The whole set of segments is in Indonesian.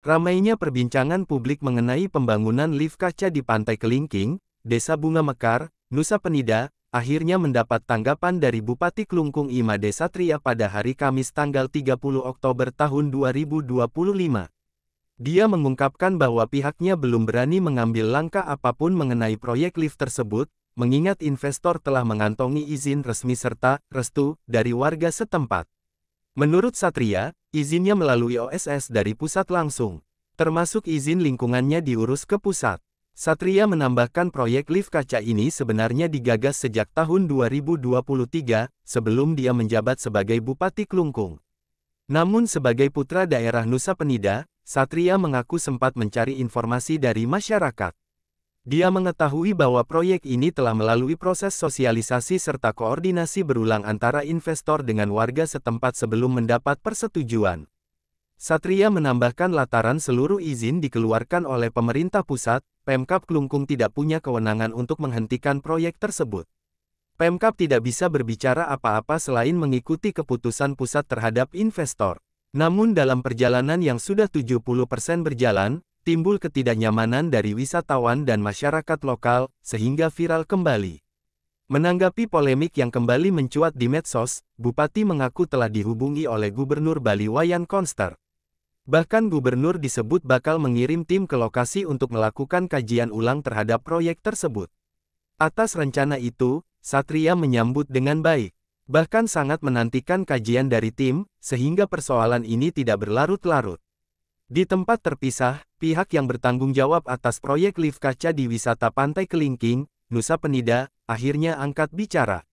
Ramainya perbincangan publik mengenai pembangunan lift kaca di Pantai Kelingking, Desa Bunga Mekar, Nusa Penida, akhirnya mendapat tanggapan dari Bupati Klungkung Imade Satria pada hari Kamis tanggal 30 Oktober tahun 2025. Dia mengungkapkan bahwa pihaknya belum berani mengambil langkah apapun mengenai proyek lift tersebut, mengingat investor telah mengantongi izin resmi serta restu dari warga setempat. Menurut Satria, izinnya melalui OSS dari pusat langsung, termasuk izin lingkungannya diurus ke pusat. Satria menambahkan proyek lift kaca ini sebenarnya digagas sejak tahun 2023, sebelum dia menjabat sebagai Bupati Klungkung. Namun sebagai putra daerah Nusa Penida, Satria mengaku sempat mencari informasi dari masyarakat. Dia mengetahui bahwa proyek ini telah melalui proses sosialisasi serta koordinasi berulang antara investor dengan warga setempat sebelum mendapat persetujuan. Satria menambahkan lataran seluruh izin dikeluarkan oleh pemerintah pusat, Pemkab Klungkung tidak punya kewenangan untuk menghentikan proyek tersebut. Pemkab tidak bisa berbicara apa-apa selain mengikuti keputusan pusat terhadap investor. Namun dalam perjalanan yang sudah 70% berjalan, timbul ketidaknyamanan dari wisatawan dan masyarakat lokal, sehingga viral kembali. Menanggapi polemik yang kembali mencuat di medsos, Bupati mengaku telah dihubungi oleh Gubernur Bali Wayan Koster. Bahkan Gubernur disebut bakal mengirim tim ke lokasi untuk melakukan kajian ulang terhadap proyek tersebut. Atas rencana itu, Satria menyambut dengan baik. Bahkan sangat menantikan kajian dari tim, sehingga persoalan ini tidak berlarut-larut. Di tempat terpisah, pihak yang bertanggung jawab atas proyek lift kaca di wisata Pantai Kelingking, Nusa Penida, akhirnya angkat bicara.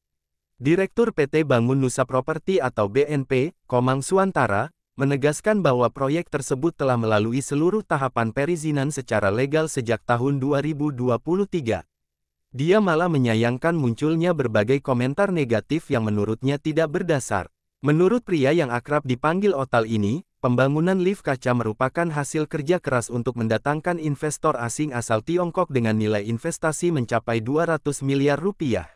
Direktur PT Bangun Nusa Properti atau BNP, Komang Suantara, menegaskan bahwa proyek tersebut telah melalui seluruh tahapan perizinan secara legal sejak tahun 2023. Dia malah menyayangkan munculnya berbagai komentar negatif yang menurutnya tidak berdasar. Menurut pria yang akrab dipanggil Otal ini, pembangunan lift kaca merupakan hasil kerja keras untuk mendatangkan investor asing asal Tiongkok dengan nilai investasi mencapai 200 miliar rupiah.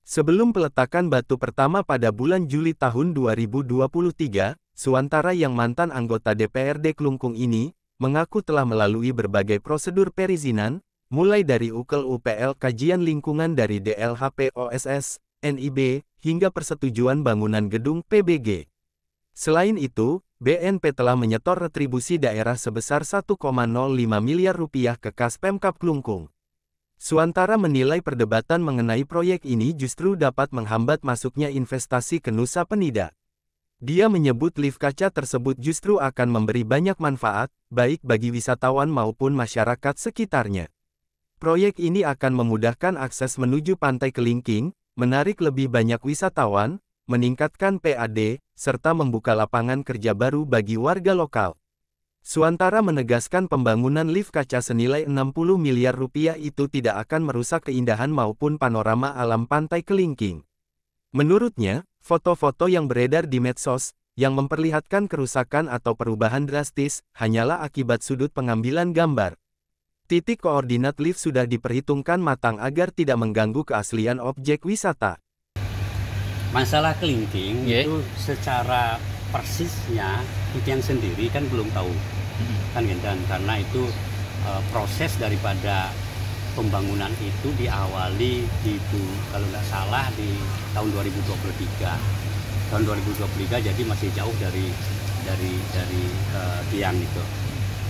Sebelum peletakan batu pertama pada bulan Juli tahun 2023, Suantara yang mantan anggota DPRD Klungkung ini, mengaku telah melalui berbagai prosedur perizinan, mulai dari UKL kajian lingkungan dari DLHP OSS, NIB, hingga persetujuan bangunan gedung PBG. Selain itu, BNP telah menyetor retribusi daerah sebesar 1,05 miliar rupiah ke kas Pemkab Klungkung. Suantara menilai perdebatan mengenai proyek ini justru dapat menghambat masuknya investasi ke Nusa Penida. Dia menyebut lift kaca tersebut justru akan memberi banyak manfaat, baik bagi wisatawan maupun masyarakat sekitarnya. Proyek ini akan memudahkan akses menuju Pantai Kelingking, menarik lebih banyak wisatawan, meningkatkan PAD, serta membuka lapangan kerja baru bagi warga lokal. Suantara menegaskan pembangunan lift kaca senilai 60 miliar rupiah itu tidak akan merusak keindahan maupun panorama alam Pantai Kelingking. Menurutnya, foto-foto yang beredar di medsos, yang memperlihatkan kerusakan atau perubahan drastis, hanyalah akibat sudut pengambilan gambar. Titik koordinat lift sudah diperhitungkan matang agar tidak mengganggu keaslian objek wisata. Masalah Kelingking itu secara persisnya yang sendiri kan belum tahu, kan dan karena itu proses daripada pembangunan itu diawali kalau nggak salah di tahun 2023. Tahun 2023 jadi masih jauh dari tiang itu.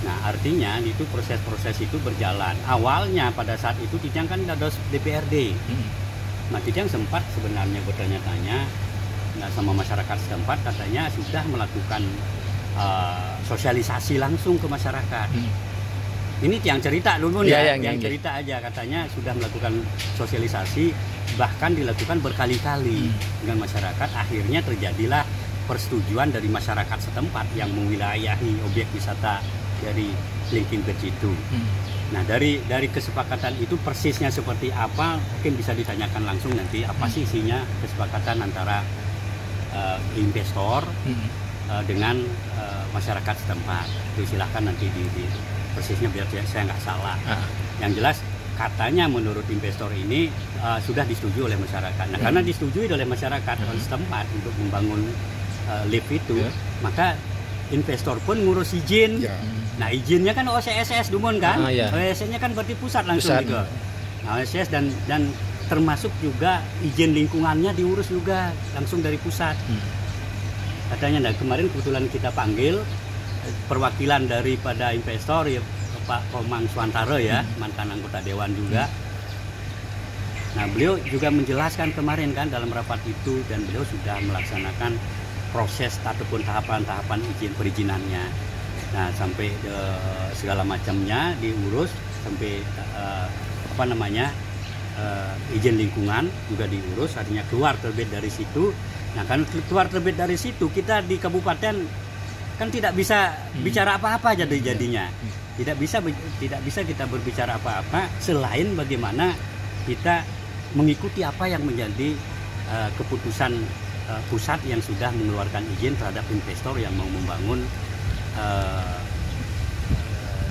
Nah, artinya itu proses-proses itu berjalan. Awalnya pada saat itu Kijang kan ada DPRD. Nah, Kijang sempat sebenarnya bertanya-tanya sama masyarakat setempat, katanya sudah melakukan sosialisasi langsung ke masyarakat. Ini yang cerita dulu nih, yang cerita aja katanya sudah melakukan sosialisasi, bahkan dilakukan berkali-kali dengan masyarakat. Akhirnya terjadilah persetujuan dari masyarakat setempat yang mewilayahi objek wisata dari Kelingking Beach itu. Nah, dari kesepakatan itu persisnya seperti apa mungkin bisa ditanyakan langsung nanti apa sih isinya kesepakatan antara investor dengan masyarakat setempat. Itu silahkan nanti di persisnya biar saya nggak salah. Yang jelas katanya menurut investor ini sudah disetujui oleh masyarakat. Nah, karena disetujui oleh masyarakat setempat untuk membangun lift itu, maka investor pun ngurus izin. Ya. Nah izinnya kan OCSS Dumon kan, Ya. OCSS-nya kan berarti pusat langsung gitu. Nah, OCSS dan termasuk juga izin lingkungannya diurus juga langsung dari pusat. Katanya, nah kemarin kebetulan kita panggil perwakilan daripada investor ya Pak Komang Swantaro ya, mantan anggota dewan juga. Nah beliau juga menjelaskan kemarin kan dalam rapat itu, dan beliau sudah melaksanakan proses ataupun tahapan-tahapan perizinannya. Nah sampai segala macamnya diurus, sampai izin lingkungan juga diurus, artinya keluar terbit dari situ. Nah kan keluar terbit dari situ, kita di kabupaten kan tidak bisa bicara apa-apa jadinya. Tidak bisa kita berbicara apa-apa selain bagaimana kita mengikuti apa yang menjadi keputusan pusat yang sudah mengeluarkan izin terhadap investor yang mau membangun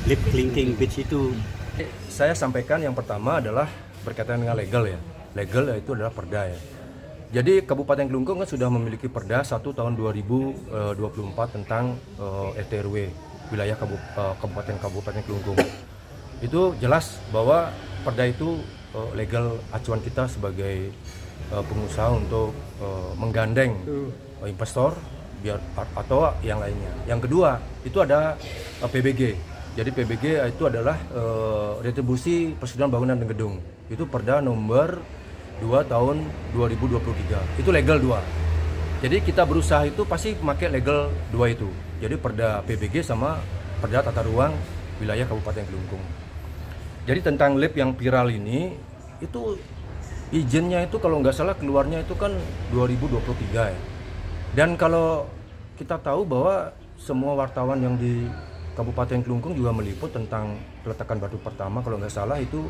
lift clinking beach itu. Saya sampaikan yang pertama adalah berkaitan dengan legal ya. Legal yaitu adalah perda ya. Jadi Kabupaten Kelungkung kan sudah memiliki perda 1 tahun 2024 tentang RT/RW wilayah Kabupaten Kelungkung. Itu jelas bahwa perda itu legal acuan kita sebagai pengusaha untuk menggandeng investor atau yang lainnya. Yang kedua itu ada PBG. Jadi PBG itu adalah retribusi persetujuan bangunan dan gedung. Itu perda nomor 2 tahun 2023. Itu legal 2. Jadi kita berusaha itu pasti memakai legal 2 itu. Jadi perda PBG sama perda tata ruang wilayah Kabupaten Kelungkung. Jadi tentang lift yang viral ini, itu izinnya itu kalau nggak salah keluarnya itu kan 2023 ya. Dan kalau kita tahu bahwa semua wartawan yang di Kabupaten Kelungkung juga meliput tentang peletakan batu pertama kalau nggak salah itu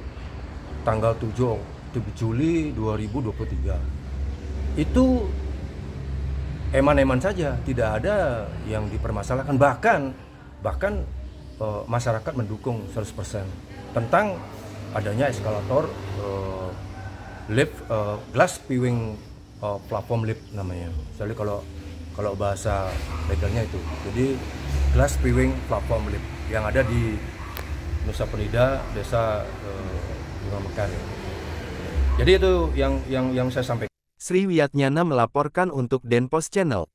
tanggal 7 Juli 2023. Itu eman-eman saja, tidak ada yang dipermasalahkan, bahkan masyarakat mendukung 100% tentang adanya eskalator lift glass viewing platform lift namanya. Jadi kalau bahasa legalnya itu, jadi glass viewing platform lift yang ada di Nusa Penida, Desa Bunga Mekar. Jadi itu yang saya sampaikan. Sri Wiyatnyana melaporkan untuk Denpos Channel.